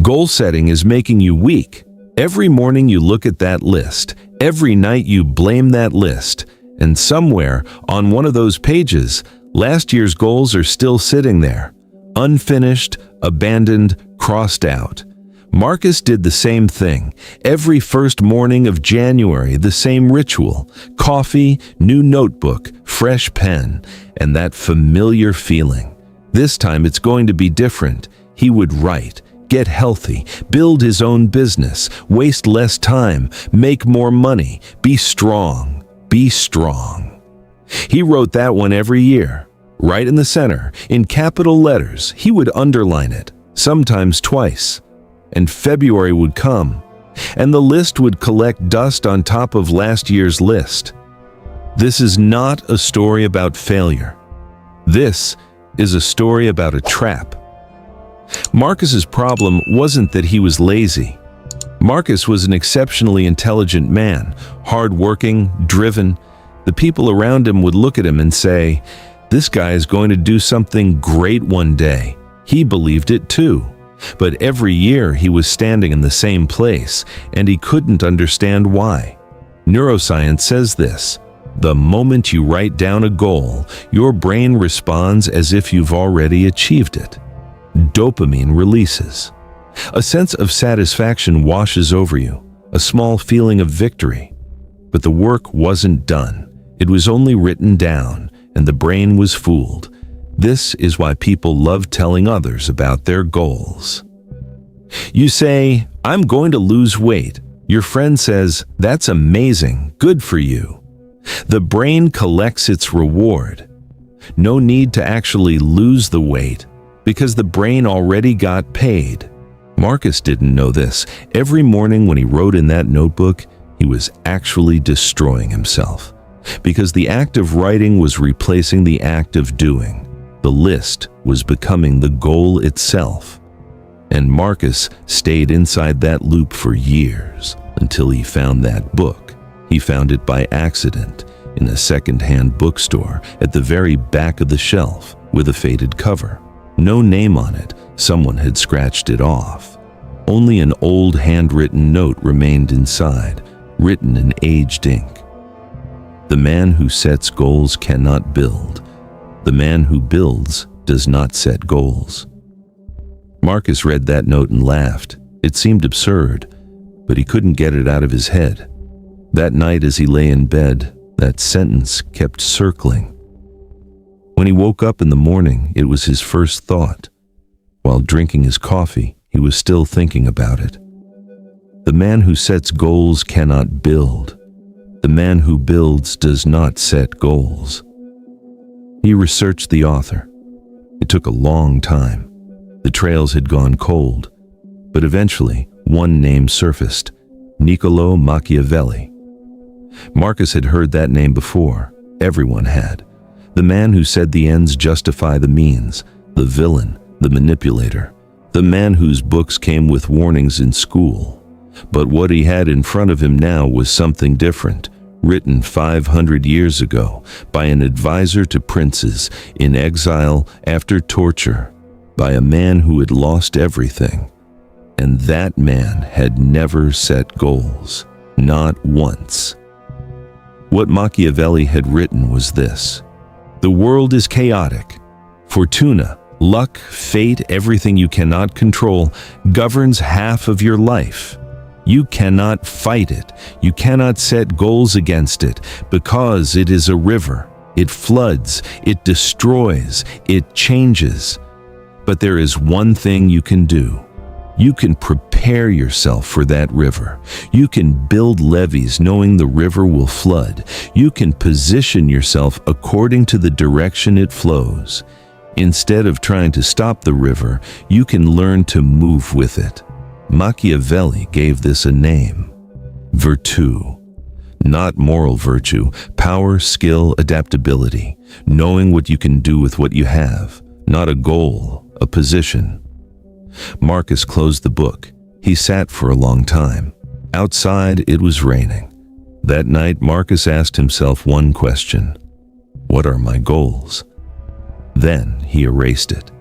Goal setting is making you weak. Every morning you look at that list. Every night you blame that list. And somewhere on one of those pages, last year's goals are still sitting there, unfinished, abandoned, crossed out. Marcus did the same thing. Every first morning of January, the same ritual. Coffee, new notebook, fresh pen, and that familiar feeling. This time it's going to be different. He would write, get healthy, build his own business, waste less time, make more money, be strong, be strong. He wrote that one every year. Right in the center, in capital letters, he would underline it, sometimes twice. And February would come, and the list would collect dust on top of last year's list. This is not a story about failure. This is a story about a trap. Marcus's problem wasn't that he was lazy. Marcus was an exceptionally intelligent man, hardworking, driven. The people around him would look at him and say, "This guy is going to do something great one day." He believed it too. But every year he was standing in the same place, and he couldn't understand why. Neuroscience says this: the moment you write down a goal, your brain responds as if you've already achieved it. Dopamine releases. A sense of satisfaction washes over you, a small feeling of victory. But the work wasn't done. It was only written down, and the brain was fooled. This is why people love telling others about their goals. You say, "I'm going to lose weight." Your friend says, "That's amazing, good for you." The brain collects its reward. No need to actually lose the weight, because the brain already got paid. Marcus didn't know this. Every morning when he wrote in that notebook, he was actually destroying himself, because the act of writing was replacing the act of doing. The list was becoming the goal itself. And Marcus stayed inside that loop for years until he found that book. He found it by accident in a second-hand bookstore at the very back of the shelf with a faded cover. No name on it, someone had scratched it off. Only an old handwritten note remained inside, written in aged ink. "The man who sets goals cannot build. The man who builds does not set goals." Marcus read that note and laughed. It seemed absurd, but he couldn't get it out of his head. That night as he lay in bed, that sentence kept circling. When he woke up in the morning, it was his first thought. While drinking his coffee, he was still thinking about it. The man who sets goals cannot build. The man who builds does not set goals. He researched the author. It took a long time. The trails had gone cold, but eventually one name surfaced: Niccolò Machiavelli. Marcus had heard that name before. Everyone had. The man who said the ends justify the means, the villain, the manipulator, the man whose books came with warnings in school. But what he had in front of him now was something different. Written 500 years ago by an advisor to princes in exile after torture, by a man who had lost everything. And that man had never set goals, not once. What Machiavelli had written was this: the world is chaotic. Fortuna, luck, fate, everything you cannot control governs half of your life. You cannot fight it. You cannot set goals against it, because it is a river. It floods, it destroys, it changes. But there is one thing you can do. You can prepare yourself for that river. You can build levees knowing the river will flood. You can position yourself according to the direction it flows. Instead of trying to stop the river, you can learn to move with it. Machiavelli gave this a name: Virtù. Not moral virtue, power, skill, adaptability, knowing what you can do with what you have, not a goal, a position. Marcus closed the book. He sat for a long time. Outside, it was raining. That night, Marcus asked himself one question: what are my goals? Then he erased it.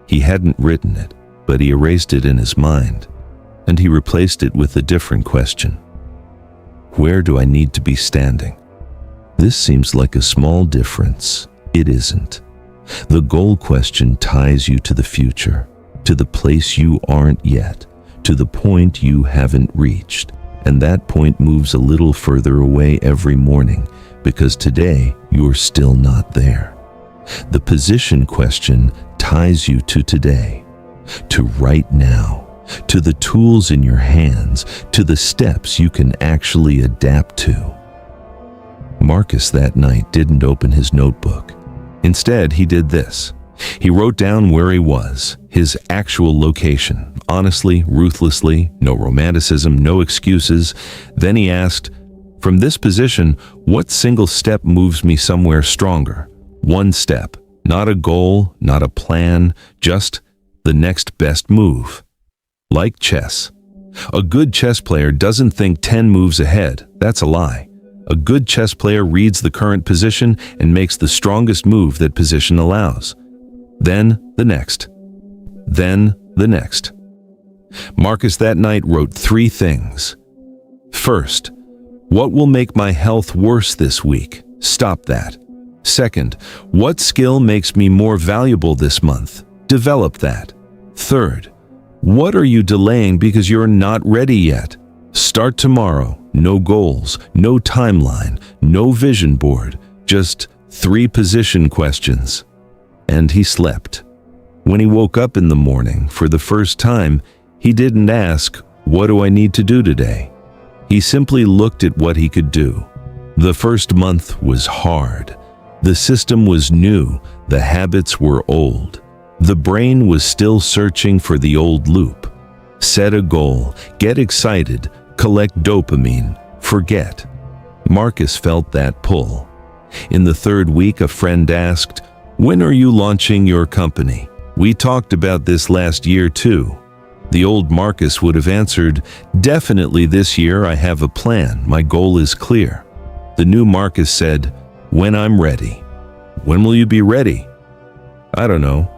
He hadn't written it. but he erased it in his mind, and he replaced it with a different question. Where do I need to be standing? This seems like a small difference. It isn't. The goal question ties you to the future, to the place you aren't yet, to the point you haven't reached, and that point moves a little further away every morning because today you're still not there. The position question ties you to today, to right now, to the tools in your hands, to the steps you can actually adapt to. Marcus that night didn't open his notebook. Instead, he did this. He wrote down where he was, his actual location, honestly, ruthlessly, no romanticism, no excuses. Then he asked, from this position, what single step moves me somewhere stronger? One step, not a goal, not a plan, just the next best move. Like chess. A good chess player doesn't think 10 moves ahead. That's a lie. A good chess player reads the current position and makes the strongest move that position allows. Then the next. Then the next. Marcus that night wrote 3 things. First, what will make my health worse this week? Stop that. Second, what skill makes me more valuable this month? Develop that. Third, what are you delaying because you're not ready yet? Start tomorrow. No goals, no timeline, no vision board, just 3 position questions. And he slept. When he woke up in the morning, for the first time, he didn't ask, what do I need to do today? He simply looked at what he could do. The first month was hard. The system was new, the habits were old. The brain was still searching for the old loop. Set a goal, get excited, collect dopamine, forget. Marcus felt that pull. In the 3rd week, a friend asked, when are you launching your company? We talked about this last year too. The old Marcus would have answered, definitely this year I have a plan, my goal is clear. The new Marcus said, when I'm ready. When will you be ready? I don't know,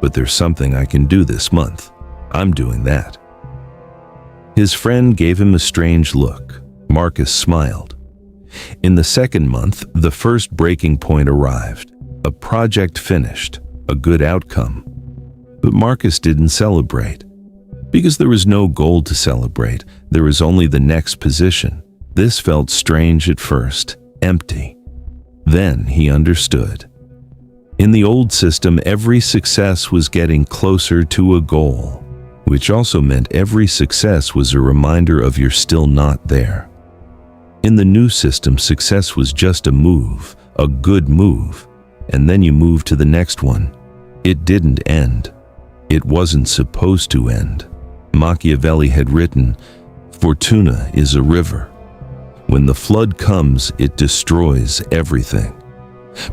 but there's something I can do this month. I'm doing that. His friend gave him a strange look. Marcus smiled. In the 2nd month, the first breaking point arrived. A project finished, a good outcome. But Marcus didn't celebrate. Because there was no goal to celebrate, there was only the next position. This felt strange at first, empty. Then he understood. In the old system, every success was getting closer to a goal, which also meant every success was a reminder of you're still not there. In the new system, success was just a move, a good move, and then you move to the next one. It didn't end. It wasn't supposed to end. Machiavelli had written, Fortuna is a river. When the flood comes, it destroys everything.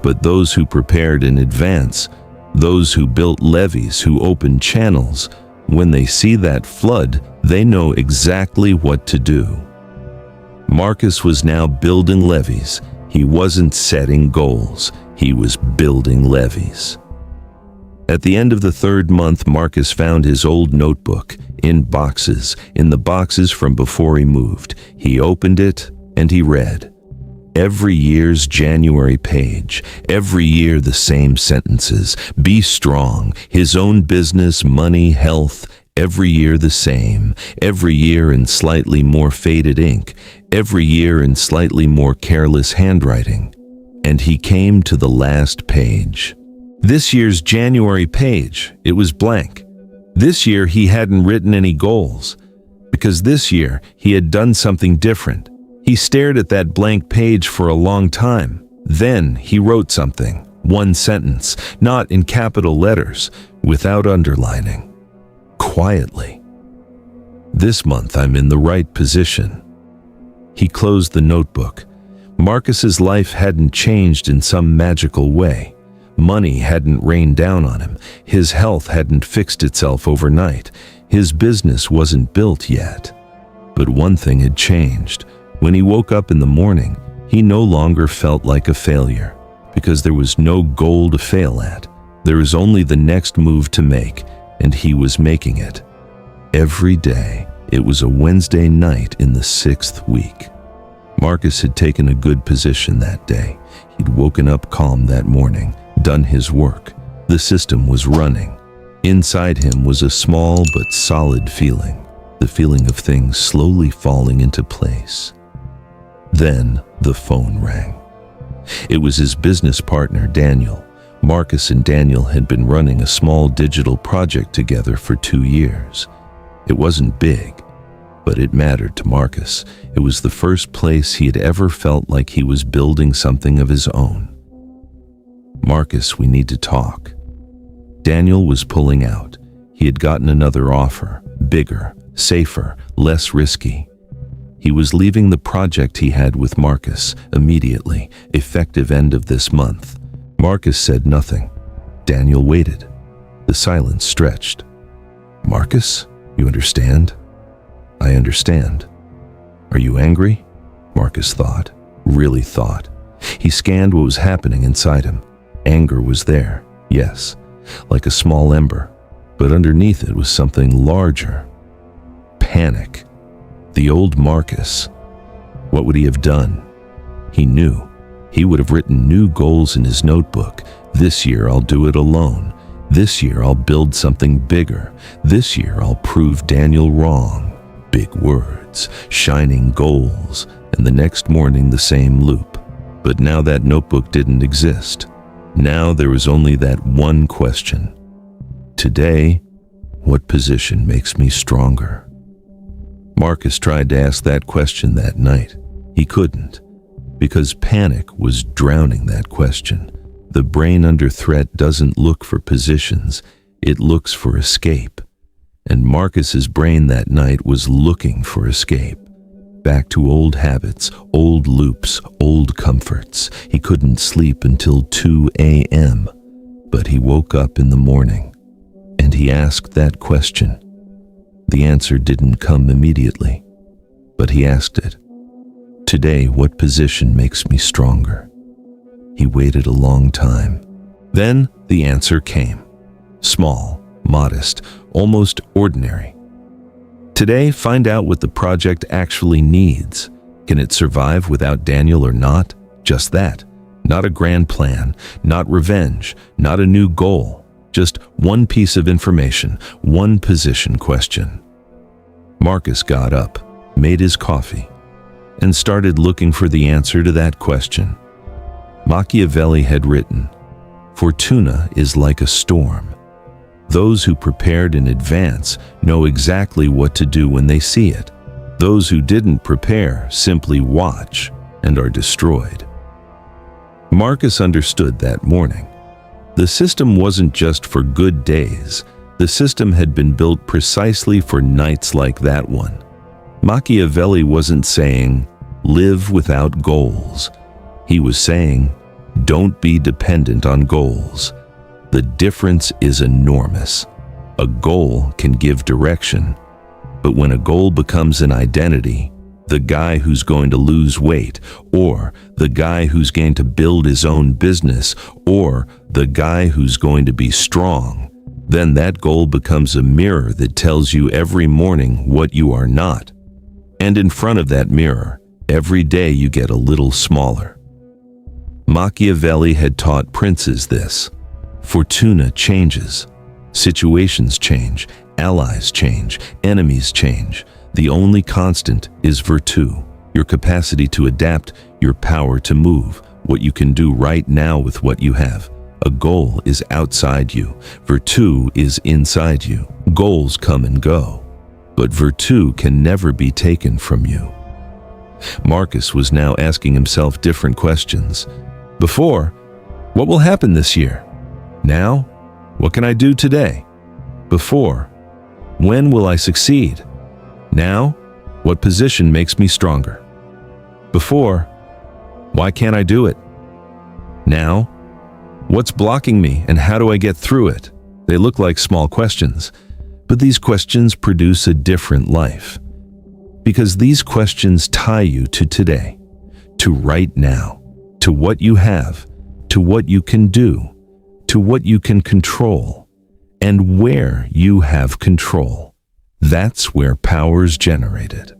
But those who prepared in advance, those who built levees, who opened channels, when they see that flood, they know exactly what to do. Marcus was now building levees. He wasn't setting goals. He was building levees. At the end of the 3rd month, Marcus found his old notebook in the boxes from before he moved. He opened it and he read. Every year's January page, every year the same sentences. Be strong, his own business, money, health, every year the same. Every year in slightly more faded ink, every year in slightly more careless handwriting. And he came to the last page. This year's January page, it was blank. This year he hadn't written any goals, because this year he had done something different. He stared at that blank page for a long time. Then he wrote something, 1 sentence, not in capital letters, without underlining. Quietly. This month I'm in the right position. He closed the notebook. Marcus's life hadn't changed in some magical way. Money hadn't rained down on him. His health hadn't fixed itself overnight. His business wasn't built yet. But one thing had changed. When he woke up in the morning, he no longer felt like a failure, because there was no goal to fail at. There was only the next move to make, and he was making it. Every day. It was a Wednesday night in the 6th week. Marcus had taken a good position that day. He'd woken up calm that morning, done his work. The system was running. Inside him was a small but solid feeling, the feeling of things slowly falling into place. Then the phone rang. It was his business partner, Daniel. Marcus and Daniel had been running a small digital project together for 2 years. It wasn't big, but it mattered to Marcus. It was the first place he had ever felt like he was building something of his own. "Marcus, we need to talk." Daniel was pulling out. He had gotten another offer, bigger, safer, less risky. He was leaving the project he had with Marcus immediately, effective end of this month. Marcus said nothing. Daniel waited. The silence stretched. "Marcus, you understand?" "I understand." "Are you angry?" Marcus thought, really thought. He scanned what was happening inside him. Anger was there, yes, like a small ember, but underneath it was something larger. Panic. The old Marcus. What would he have done? He knew. He would have written new goals in his notebook. This year I'll do it alone. This year I'll build something bigger. This year I'll prove Daniel wrong. Big words, shining goals, and the next morning the same loop. But now that notebook didn't exist. Now there was only that one question. Today, what position makes me stronger? Marcus tried to ask that question that night. He couldn't, because panic was drowning that question. The brain under threat doesn't look for positions, it looks for escape. And Marcus's brain that night was looking for escape. Back to old habits, old loops, old comforts. He couldn't sleep until 2 a.m., but he woke up in the morning, and he asked that question. The answer didn't come immediately, but he asked it. Today, what position makes me stronger? He waited a long time. Then the answer came. Small, modest, almost ordinary. Today, find out what the project actually needs. Can it survive without Daniel or not? Just that. Not a grand plan, not revenge, not a new goal. Just one piece of information, one position question. Marcus got up, made his coffee, and started looking for the answer to that question. Machiavelli had written, "Fortuna is like a storm. Those who prepared in advance know exactly what to do when they see it. Those who didn't prepare simply watch and are destroyed." Marcus understood that morning. The system wasn't just for good days. The system had been built precisely for nights like that one. Machiavelli wasn't saying, "Live without goals." He was saying, "Don't be dependent on goals." The difference is enormous. A goal can give direction, but when a goal becomes an identity, the guy who's going to lose weight, or the guy who's going to build his own business, or the guy who's going to be strong, then that goal becomes a mirror that tells you every morning what you are not. And in front of that mirror, every day you get a little smaller. Machiavelli had taught princes this. Fortuna changes. Situations change, allies change, enemies change. The only constant is virtù, your capacity to adapt, your power to move, what you can do right now with what you have. A goal is outside you. Virtù is inside you. Goals come and go, but virtù can never be taken from you. Marcus was now asking himself different questions. Before, what will happen this year? Now, what can I do today? Before, when will I succeed? Now, what position makes me stronger? Before, why can't I do it? Now, what's blocking me and how do I get through it? They look like small questions, but these questions produce a different life. Because these questions tie you to today, to right now, to what you have, to what you can do, to what you can control. and where you have control. That's where power's generated.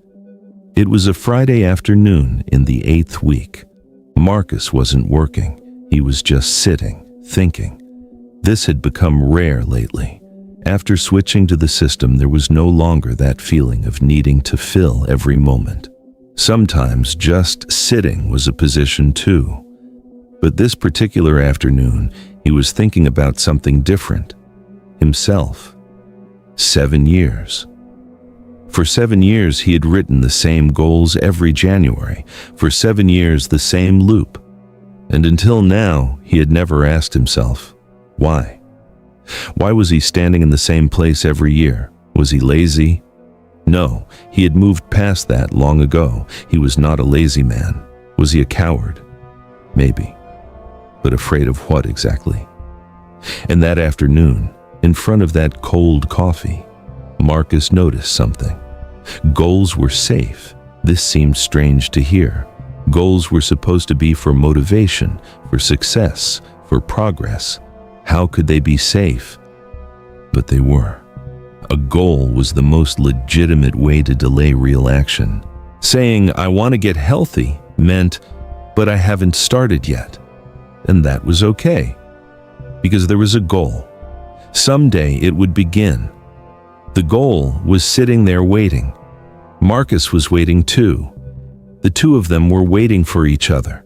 It was a Friday afternoon in the 8th week. Marcus wasn't working. He was just sitting, thinking. This had become rare lately. After switching to the system, there was no longer that feeling of needing to fill every moment. Sometimes just sitting was a position too. But this particular afternoon, he was thinking about something different. Himself. 7 years. For 7 years, he had written the same goals every January. For 7 years, the same loop. And until now, he had never asked himself, why? Why was he standing in the same place every year? Was he lazy? No, he had moved past that long ago. He was not a lazy man. Was he a coward? Maybe. But afraid of what exactly? And that afternoon, in front of that cold coffee, Marcus noticed something. Goals were safe. This seemed strange to hear. Goals were supposed to be for motivation, for success, for progress. How could they be safe? But they were. A goal was the most legitimate way to delay real action. Saying, I want to get healthy, meant, but I haven't started yet. And that was okay, because there was a goal. Someday it would begin. The goal was sitting there waiting. Marcus was waiting too. The two of them were waiting for each other,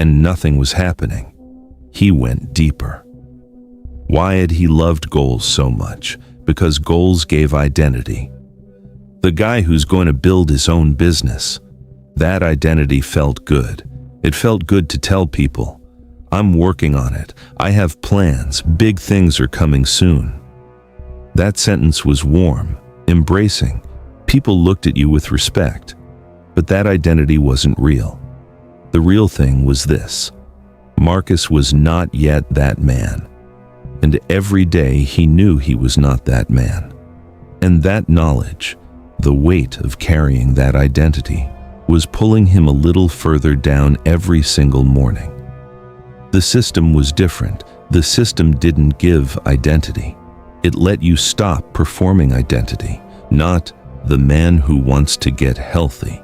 and nothing was happening. He went deeper. Why had he loved goals so much? Because goals gave identity. The guy who's going to build his own business, that identity felt good. It felt good to tell people, I'm working on it. I have plans. Big things are coming soon. That sentence was warm, embracing. People looked at you with respect. But that identity wasn't real. The real thing was this. Marcus was not yet that man. And every day he knew he was not that man. And that knowledge, the weight of carrying that identity, was pulling him a little further down every single morning. The system was different. The system didn't give identity. It let you stop performing identity, not the man who wants to get healthy,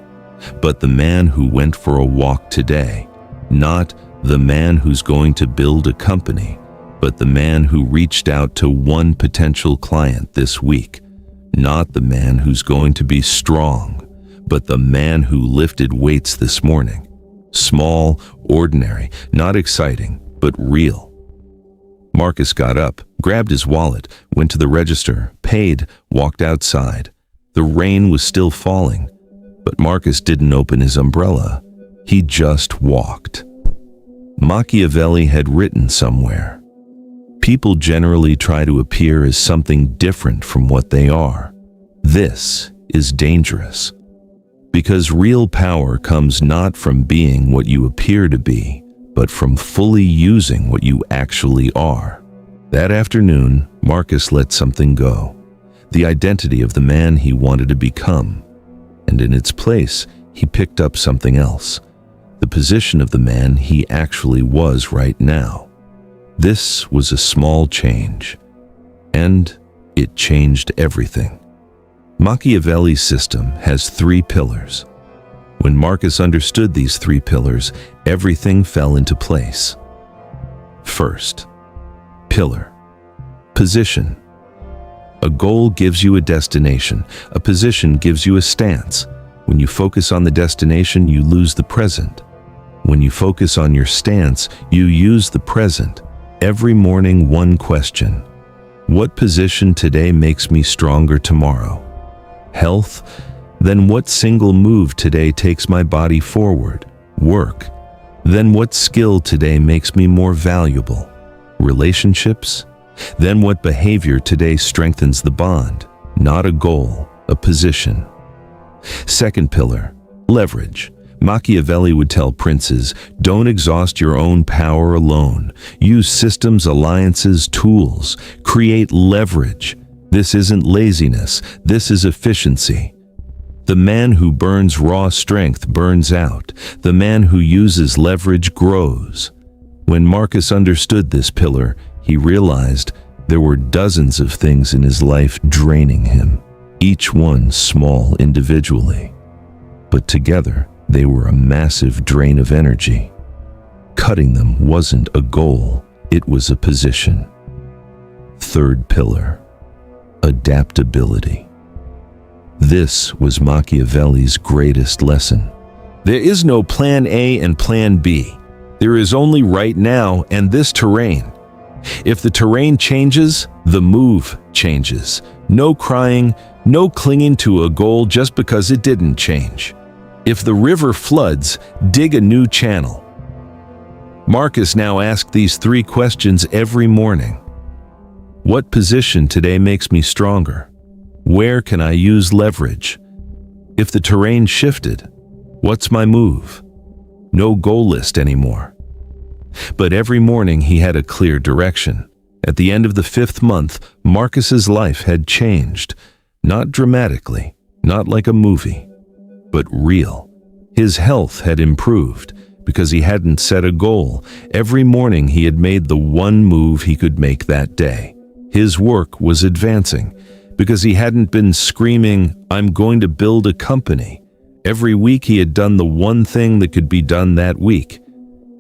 but the man who went for a walk today, not the man who's going to build a company, but the man who reached out to one potential client this week, not the man who's going to be strong, but the man who lifted weights this morning. Small, ordinary, not exciting, but real. Marcus got up, grabbed his wallet, went to the register, paid, walked outside. The rain was still falling, but Marcus didn't open his umbrella. He just walked. Machiavelli had written somewhere, people generally try to appear as something different from what they are. This is dangerous. Because real power comes not from being what you appear to be, but from fully using what you actually are. That afternoon, Marcus let something go. The identity of the man he wanted to become. And in its place, he picked up something else. The position of the man he actually was right now. This was a small change. And it changed everything. Machiavelli's system has 3 pillars. When Marcus understood these 3 pillars, everything fell into place. First, pillar. Position. A goal gives you a destination. A position gives you a stance. When you focus on the destination, you lose the present. When you focus on your stance, you use the present. Every morning, one question. What position today makes me stronger tomorrow? Health? Then what single move today takes my body forward? Work? Then what skill today makes me more valuable? Relationships? Then what behavior today strengthens the bond? Not a goal, a position. Second pillar, leverage. Machiavelli would tell princes, don't exhaust your own power alone. Use systems, alliances, tools. Create leverage. This isn't laziness, this is efficiency. The man who burns raw strength burns out. The man who uses leverage grows. When Marcus understood this pillar, he realized There were dozens of things in his life draining him, each one small individually. But together, they were a massive drain of energy. Cutting them wasn't a goal, it was a position. Third pillar, adaptability. This was Machiavelli's greatest lesson. There is no plan A and plan B. There is only right now and this terrain. If the terrain changes, the move changes. No crying, no clinging to a goal just because it didn't change. If the river floods, dig a new channel. Marcus now asked these 3 questions every morning. What position today makes me stronger? Where can I use leverage? If the terrain shifted, what's my move? No goal list anymore. But every morning he had a clear direction. At the end of the 5th month, Marcus's life had changed. Not dramatically, not like a movie, but real. His health had improved because he hadn't set a goal. Every morning he had made the one move he could make that day. His work was advancing because he hadn't been screaming, "I'm going to build a company." Every week he had done the one thing that could be done that week.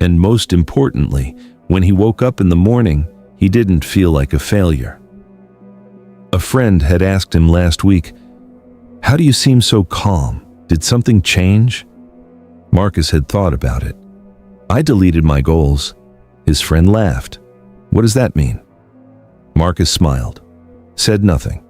And most importantly, when he woke up in the morning, he didn't feel like a failure. A friend had asked him last week, "How do you seem so calm? Did something change?" Marcus had thought about it. "I deleted my goals." His friend laughed. "What does that mean?" Marcus smiled, said nothing.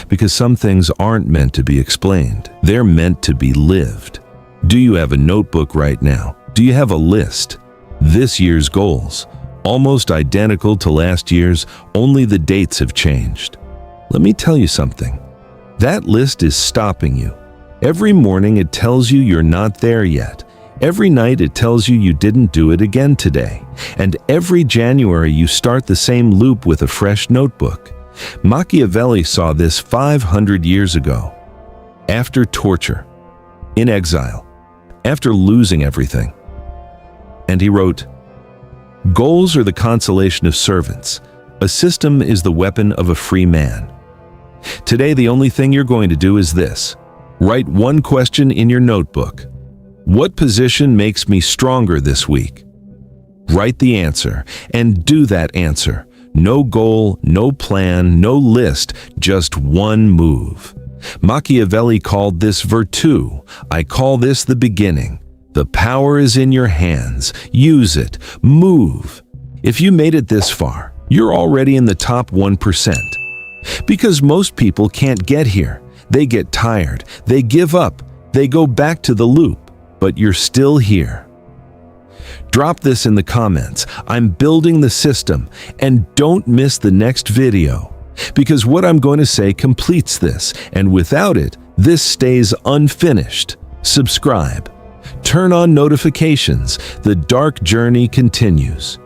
Because some things aren't meant to be explained. They're meant to be lived. Do you have a notebook right now? Do you have a list? This year's goals, almost identical to last year's, only the dates have changed. Let me tell you something. That list is stopping you. Every morning it tells you you're not there yet. Every night it tells you you didn't do it again today. And every January you start the same loop with a fresh notebook. Machiavelli saw this 500 years ago. After torture, in exile, after losing everything. And he wrote, "Goals are the consolation of servants. A system is the weapon of a free man." Today, the only thing you're going to do is this. Write one question in your notebook. What position makes me stronger this week? Write the answer and do that answer. No goal, no plan, no list, just one move. Machiavelli called this Virtù. I call this the beginning. The power is in your hands. Use it. Move. If you made it this far, you're already in the top 1%. Because most people can't get here. They get tired. They give up. They go back to the loop. But you're still here. Drop this in the comments. I'm building the system. And don't miss the next video. Because what I'm going to say completes this. And without it, this stays unfinished. Subscribe. Turn on notifications. The dark journey continues.